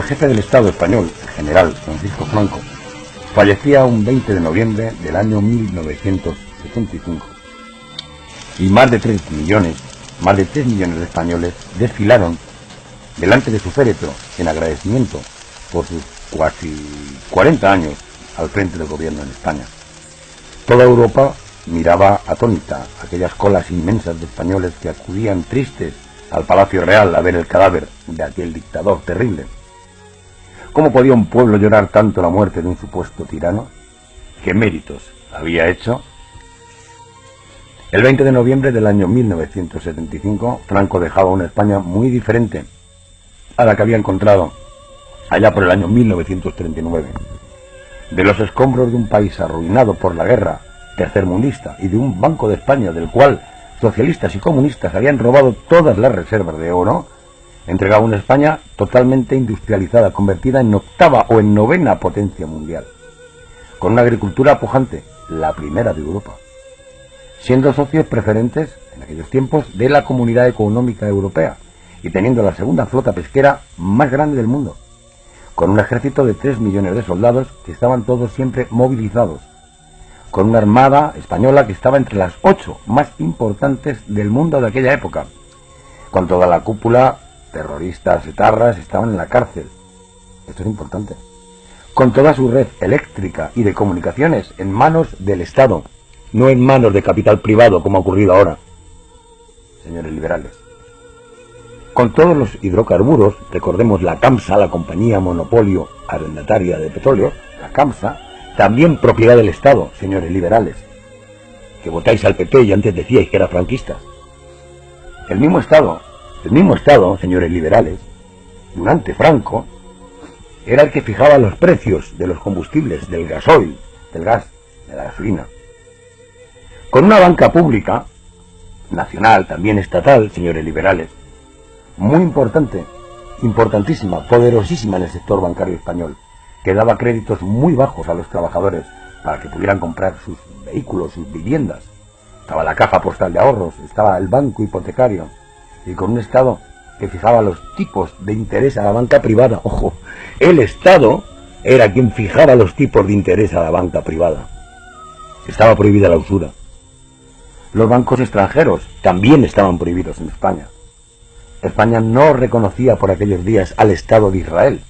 jefe del Estado español, el general Francisco Franco, fallecía un 20 de noviembre del año 1975 y más de 3 millones de españoles desfilaron delante de su féretro en agradecimiento por sus casi 40 años al frente del gobierno en España. Toda Europa miraba atónita aquellas colas inmensas de españoles que acudían tristes al Palacio Real a ver el cadáver de aquel dictador terrible. ¿Cómo podía un pueblo llorar tanto la muerte de un supuesto tirano? ¿Qué méritos había hecho? El 20 de noviembre del año 1975, Franco dejaba una España muy diferente a la que había encontrado allá por el año 1939. De los escombros de un país arruinado por la guerra tercermundista y de un Banco de España del cual socialistas y comunistas habían robado todas las reservas de oro, entregaba una España totalmente industrializada, convertida en octava o en novena potencia mundial, con una agricultura pujante, la primera de Europa, siendo socios preferentes en aquellos tiempos de la Comunidad Económica Europea y teniendo la segunda flota pesquera más grande del mundo, con un ejército de 3 millones de soldados que estaban todos siempre movilizados, con una armada española que estaba entre las 8 más importantes del mundo de aquella época, con toda la cúpula, terroristas, etarras, estaban en la cárcel. Esto es importante. Con toda su red eléctrica y de comunicaciones en manos del Estado, no en manos de capital privado como ha ocurrido ahora, señores liberales. Con todos los hidrocarburos, recordemos la CAMSA, la compañía monopolio arrendataria de petróleo, la CAMSA, también propiedad del Estado, señores liberales, que votáis al PP y antes decíais que era franquistas. El mismo Estado, señores liberales, durante Franco, era el que fijaba los precios de los combustibles, del gasoil, del gas, de la gasolina. Con una banca pública, nacional, también estatal, señores liberales, muy importante, importantísima, poderosísima en el sector bancario español, que daba créditos muy bajos a los trabajadores para que pudieran comprar sus vehículos, sus viviendas. Estaba la caja postal de ahorros, estaba el banco hipotecario, y con un Estado que fijaba los tipos de interés a la banca privada. Ojo, el Estado era quien fijaba los tipos de interés a la banca privada. Estaba prohibida la usura. Los bancos extranjeros también estaban prohibidos en España. España no reconocía por aquellos días al Estado de Israel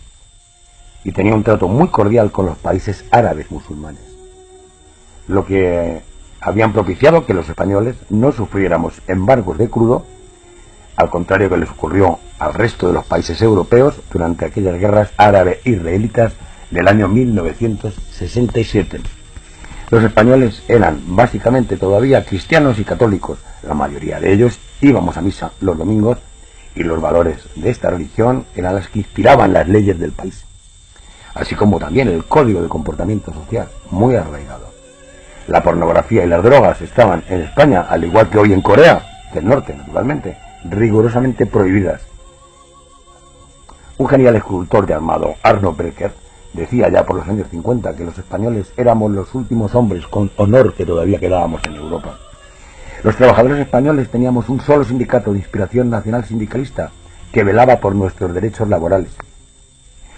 y tenía un trato muy cordial con los países árabes musulmanes, lo que habían propiciado que los españoles no sufriéramos embargos de crudo, al contrario que les ocurrió al resto de los países europeos durante aquellas guerras árabe-israelitas del año 1967. Los españoles eran básicamente todavía cristianos y católicos, la mayoría de ellos íbamos a misa los domingos, y los valores de esta religión eran las que inspiraban las leyes del país, así como también el código de comportamiento social, muy arraigado. La pornografía y las drogas estaban en España, al igual que hoy en Corea del Norte, naturalmente, rigurosamente prohibidas. Un genial escultor llamado Arno Breker decía ya por los años 50 que los españoles éramos los últimos hombres con honor que todavía quedábamos en Europa. Los trabajadores españoles teníamos un solo sindicato de inspiración nacional sindicalista que velaba por nuestros derechos laborales.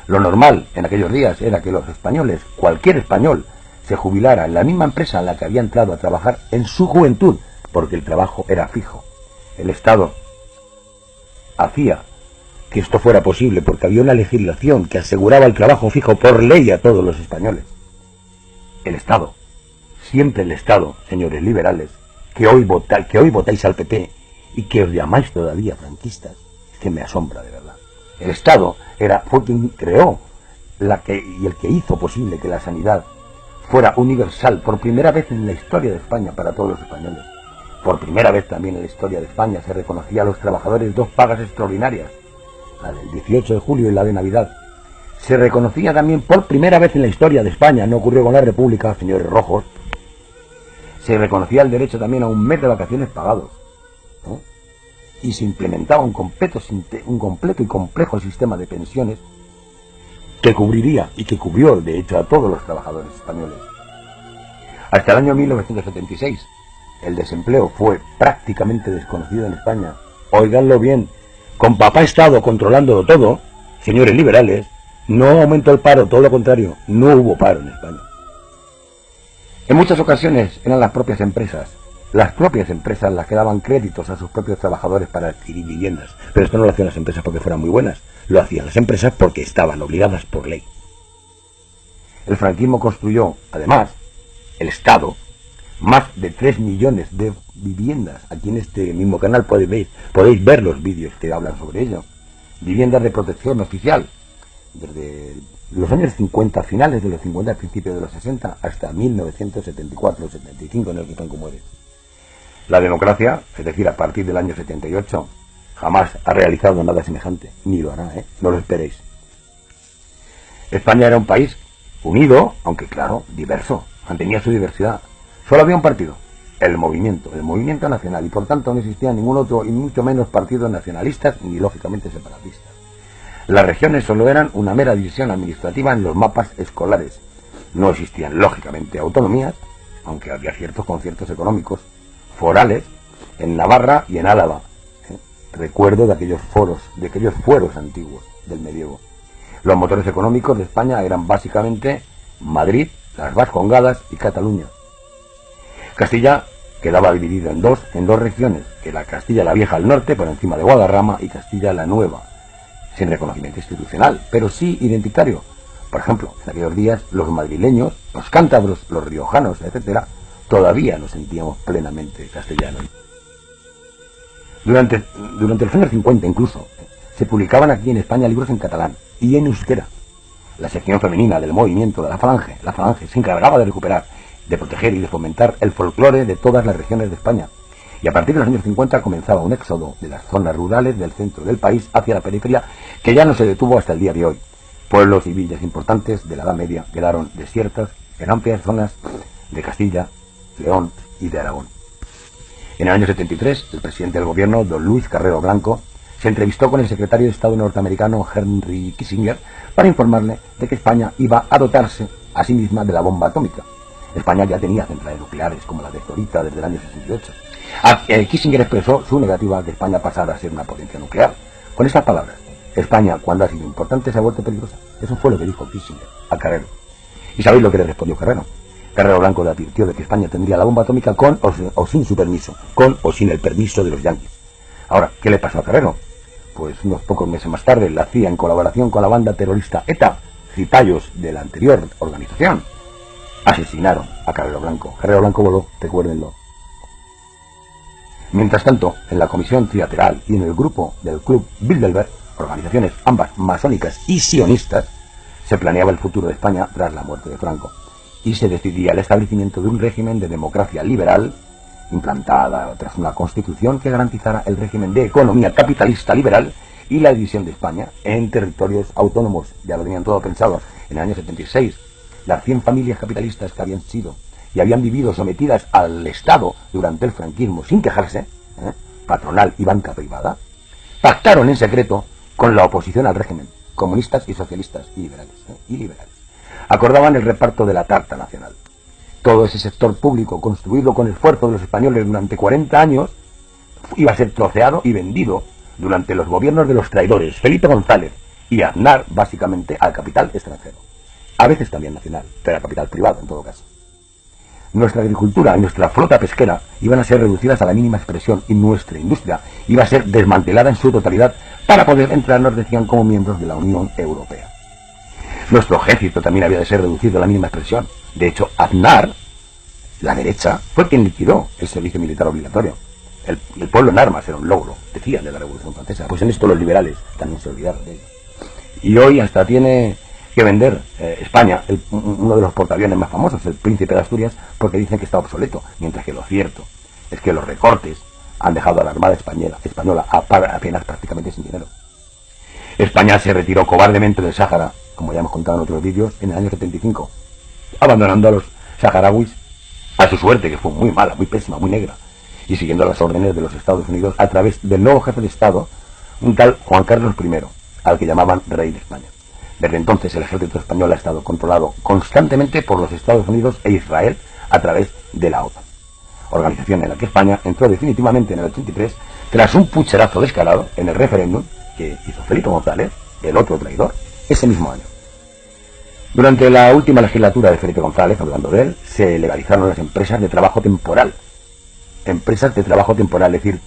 Lo normal en aquellos días era que los españoles, cualquier español, se jubilara en la misma empresa en la que había entrado a trabajar en su juventud, porque el trabajo era fijo. El Estado hacía que esto fuera posible porque había una legislación que aseguraba el trabajo fijo por ley a todos los españoles. El Estado, siempre el Estado, señores liberales, que hoy votáis al PP y que os llamáis todavía franquistas, es que me asombra de verdad. El Estado fue quien creó y el que hizo posible que la sanidad fuera universal por primera vez en la historia de España para todos los españoles. Por primera vez también en la historia de España se reconocía a los trabajadores 2 pagas extraordinarias, la del 18 de julio y la de Navidad. Se reconocía también por primera vez en la historia de España, no ocurrió con la República, señores rojos, se reconocía el derecho también a un mes de vacaciones pagados, ¿eh? Y se implementaba un completo y complejo sistema de pensiones que cubriría y que cubrió de hecho a todos los trabajadores españoles. Hasta el año 1976 el desempleo fue prácticamente desconocido en España. Óiganlo bien, con papá Estado controlándolo todo, señores liberales, No aumentó el paro, todo lo contrario, no hubo paro en España. En muchas ocasiones eran las propias empresas las que daban créditos a sus propios trabajadores para adquirir viviendas. Pero esto no lo hacían las empresas porque fueran muy buenas, lo hacían las empresas porque estaban obligadas por ley. El franquismo construyó, además, el Estado, más de 3 millones de viviendas. Aquí en este mismo canal podéis ver los vídeos que hablan sobre ello. Viviendas de protección oficial, desde los años 50, finales de los 50, principios de los 60, hasta 1974-75, en el que Franco muere. La democracia, es decir, a partir del año 78, jamás ha realizado nada semejante, ni lo hará, no lo esperéis. España era un país unido, aunque claro, diverso, mantenía su diversidad. Solo había un partido, el Movimiento Nacional, y por tanto no existía ningún otro, y mucho menos partidos nacionalistas, ni lógicamente separatistas. Las regiones solo eran una mera división administrativa en los mapas escolares. No existían, lógicamente, autonomías, aunque había ciertos conciertos económicos, forales, en Navarra y en Álava. Recuerdo de aquellos fueros antiguos del medievo. Los motores económicos de España eran básicamente Madrid, las Vascongadas y Cataluña. Castilla quedaba dividida en dos regiones, que la Castilla la Vieja al norte, por encima de Guadarrama, y Castilla la Nueva, sin reconocimiento institucional, pero sí identitario. Por ejemplo, en aquellos días los madrileños, los cántabros, los riojanos, etcétera, todavía nos sentíamos plenamente castellanos. Durante los años 50 incluso, se publicaban aquí en España libros en catalán y en euskera. La sección femenina del movimiento de la Falange se encargaba de recuperar, de proteger y de fomentar el folclore de todas las regiones de España. Y a partir de los años 50 comenzaba un éxodo de las zonas rurales del centro del país hacia la periferia, que ya no se detuvo hasta el día de hoy. Pueblos y villas importantes de la Edad Media quedaron desiertas en amplias zonas de Castilla, León y de Aragón. En el año 73, el presidente del gobierno, don Luis Carrero Blanco, se entrevistó con el secretario de Estado norteamericano Henry Kissinger para informarle de que España iba a dotarse a sí misma de la bomba atómica. España ya tenía centrales nucleares como la de Zorita desde el año 68. Kissinger expresó su negativa a que España pasara a ser una potencia nuclear. Con estas palabras: España, cuando ha sido importante, se ha vuelto peligrosa. Eso fue lo que dijo Kissinger a Carrero. ¿Y sabéis lo que le respondió Carrero? Carrero Blanco le advirtió de que España tendría la bomba atómica con o sin su permiso, con o sin el permiso de los yanquis. Ahora, ¿qué le pasó a Carrero? Pues unos pocos meses más tarde, la CIA, en colaboración con la banda terrorista ETA, cipayos de la anterior organización, asesinaron a Carrero Blanco. Carrero Blanco voló, recuérdenlo. Mientras tanto, en la Comisión Trilateral y en el grupo del Club Bilderberg, organizaciones ambas masónicas y sionistas, se planeaba el futuro de España tras la muerte de Franco, y se decidía el establecimiento de un régimen de democracia liberal, implantada tras una constitución que garantizara el régimen de economía capitalista liberal y la división de España en territorios autónomos. Ya lo tenían todo pensado en el año 76. Las 100 familias capitalistas que habían sido y habían vivido sometidas al Estado durante el franquismo sin quejarse, patronal y banca privada, pactaron en secreto con la oposición al régimen, comunistas y socialistas y liberales. Acordaban el reparto de la tarta nacional. Todo ese sector público, construido con esfuerzo de los españoles durante 40 años, iba a ser troceado y vendido durante los gobiernos de los traidores Felipe González y Aznar, básicamente al capital extranjero. A veces también nacional, pero al capital privado en todo caso. Nuestra agricultura y nuestra flota pesquera iban a ser reducidas a la mínima expresión y nuestra industria iba a ser desmantelada en su totalidad para poder entrar, nos decían, como miembros de la Unión Europea. Nuestro ejército también había de ser reducido a la mínima expresión. De hecho, Aznar, la derecha, fue quien liquidó el servicio militar obligatorio. El pueblo en armas era un logro, decían, de la Revolución Francesa. Pues en esto los liberales también se olvidaron de ello. Y hoy hasta tiene que vender España uno de los portaaviones más famosos, el Príncipe de Asturias, porque dicen que está obsoleto, mientras que lo cierto es que los recortes han dejado a la Armada española apenas prácticamente sin dinero. España se retiró cobardemente del Sáhara, como ya hemos contado en otros vídeos, en el año 75, abandonando a los saharauis a su suerte, que fue muy mala, muy pésima, muy negra, y siguiendo las órdenes de los Estados Unidos a través del nuevo jefe de Estado, un tal Juan Carlos I, al que llamaban Rey de España. Desde entonces el ejército español ha estado controlado constantemente por los Estados Unidos e Israel a través de la OTAN, organización en la que España entró definitivamente en el 83 tras un pucherazo descarado en el referéndum que hizo Felipe González, el otro traidor, ese mismo año. Durante la última legislatura de Felipe González, hablando de él, se legalizaron las empresas de trabajo temporal. Empresas de trabajo temporal, es decir,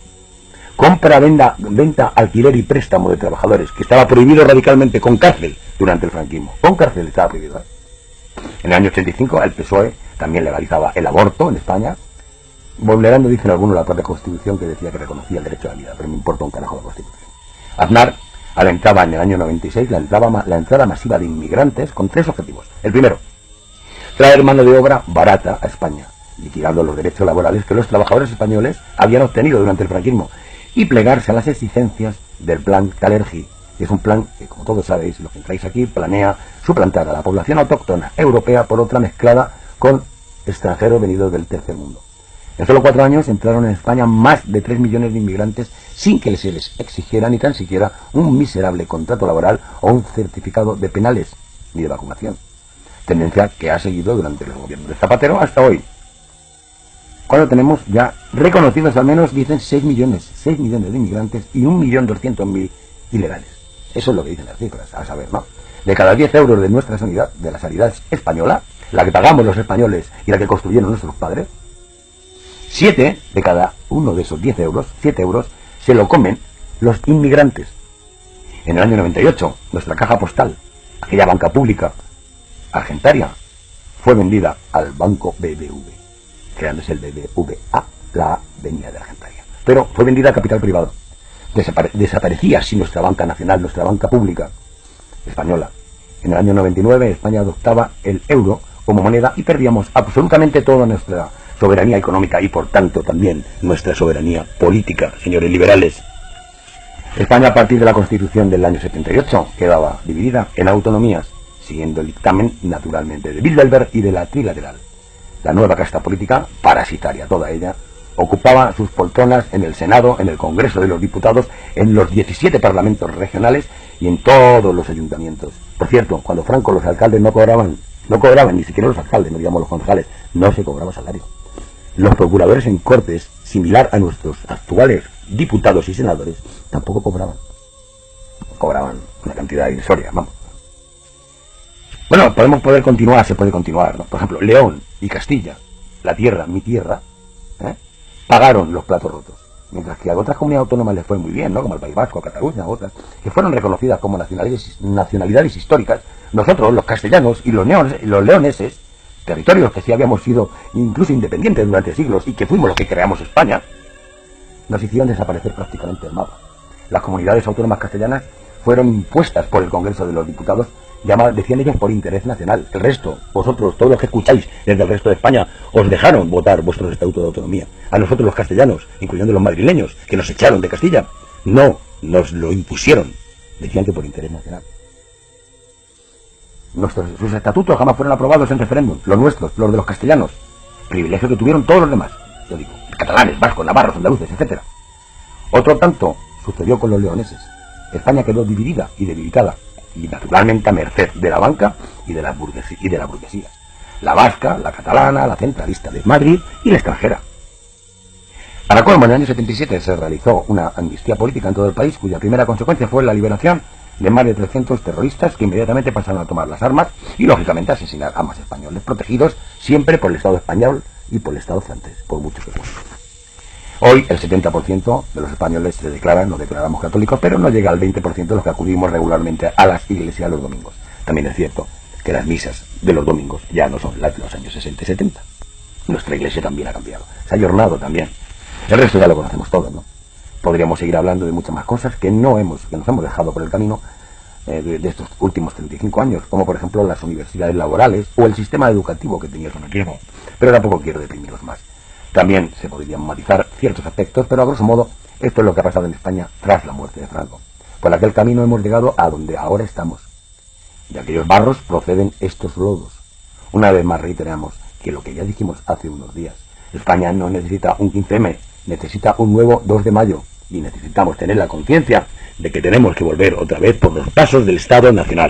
compra, venta, alquiler y préstamo de trabajadores, que estaba prohibido radicalmente con cárcel durante el franquismo. Con cárcel estaba prohibido. En el año 85 el PSOE también legalizaba el aborto en España, vulnerando, dicen algunos, la propia Constitución, que decía que reconocía el derecho a la vida, pero me importa un carajo la Constitución. Aznar alentaba en el año 96 la entrada masiva de inmigrantes con 3 objetivos. El primero, traer mano de obra barata a España, liquidando los derechos laborales que los trabajadores españoles habían obtenido durante el franquismo, y plegarse a las exigencias del plan Kalergi, que es un plan que, como todos sabéis, lo que entráis aquí, planea suplantar a la población autóctona europea por otra mezclada con extranjeros venidos del tercer mundo. En solo 4 años entraron en España más de 3 millones de inmigrantes sin que se les exigiera ni tan siquiera un miserable contrato laboral o un certificado de penales ni de vacunación. Tendencia que ha seguido durante el gobierno de Zapatero hasta hoy, cuando tenemos ya reconocidos al menos, dicen, 6 millones de inmigrantes y 1.200.000 ilegales. Eso es lo que dicen las cifras, a saber, ¿no? De cada 10 euros de nuestra sanidad, de la sanidad española, la que pagamos los españoles y la que construyeron nuestros padres, 7 de cada uno de esos 10 euros, 7 euros, se lo comen los inmigrantes. En el año 98, nuestra caja postal, aquella banca pública argentaria, fue vendida al banco BBV, creándose el BBVA, la A venía de Argentaria. Pero fue vendida a capital privado. Desaparecía así nuestra banca nacional, nuestra banca pública española. En el año 99 España adoptaba el euro como moneda y perdíamos absolutamente toda nuestra soberanía económica y por tanto también nuestra soberanía política, señores liberales. España, a partir de la Constitución del año 78, quedaba dividida en autonomías, siguiendo el dictamen naturalmente de Bilderberg y de la Trilateral. La nueva casta política, parasitaria toda ella, ocupaba sus poltronas en el Senado, en el Congreso de los Diputados, en los 17 parlamentos regionales y en todos los ayuntamientos. Por cierto, cuando Franco los alcaldes no cobraban, ni siquiera los alcaldes, no digamos los concejales, no se cobraba salario. Los procuradores en cortes, similar a nuestros actuales diputados y senadores, tampoco cobraban. Cobraban una cantidad irrisoria, vamos. Bueno, se puede continuar, ¿no? Por ejemplo, León y Castilla, la tierra, mi tierra, pagaron los platos rotos. Mientras que a otras comunidades autónomas les fue muy bien, ¿no? Como el País Vasco, Cataluña, otras, que fueron reconocidas como nacionalidades históricas, nosotros, los castellanos y los leoneses, territorios que sí habíamos sido incluso independientes durante siglos y que fuimos los que creamos España, nos hicieron desaparecer prácticamente el mapa. Las comunidades autónomas castellanas fueron impuestas por el Congreso de los Diputados, decían ellos, por interés nacional. El resto, vosotros, todos los que escucháis desde el resto de España, os dejaron votar vuestros estatutos de autonomía. A nosotros los castellanos, incluyendo los madrileños, que nos echaron de Castilla, no, nos lo impusieron. Decían que por interés nacional. Sus estatutos jamás fueron aprobados en referéndum, los nuestros, los de los castellanos, privilegio que tuvieron todos los demás, yo digo, catalanes, vascos, navarros, andaluces, etc. Otro tanto sucedió con los leoneses. España quedó dividida y debilitada, y naturalmente a merced de la banca y de la burguesía. La vasca, la catalana, la centralista de Madrid y la extranjera. Para colmo, en el año 77 se realizó una amnistía política en todo el país, cuya primera consecuencia fue la liberación de más de 300 terroristas que inmediatamente pasaron a tomar las armas y, lógicamente, a asesinar a más españoles, protegidos siempre por el Estado español y por el Estado francés, por muchos que fueron. Hoy el 70% de los españoles nos declaramos católicos, pero no llega al 20% de los que acudimos regularmente a las iglesias los domingos. También es cierto que las misas de los domingos ya no son las de los años 60 y 70. Nuestra iglesia también ha cambiado, se ha ayornado también. El resto ya lo conocemos todo, ¿no? Podríamos seguir hablando de muchas más cosas que nos hemos dejado por el camino de estos últimos 35 años, como por ejemplo las universidades laborales o el sistema educativo que tenía el franquismo. Pero tampoco quiero deprimiros más. También se podrían matizar ciertos aspectos, pero a grosso modo esto es lo que ha pasado en España tras la muerte de Franco. Por aquel camino hemos llegado a donde ahora estamos. De aquellos barros proceden estos lodos. Una vez más reiteramos que lo que ya dijimos hace unos días, España no necesita un 15M, necesita un nuevo 2 de mayo y necesitamos tener la conciencia de que tenemos que volver otra vez por los pasos del Estado Nacional.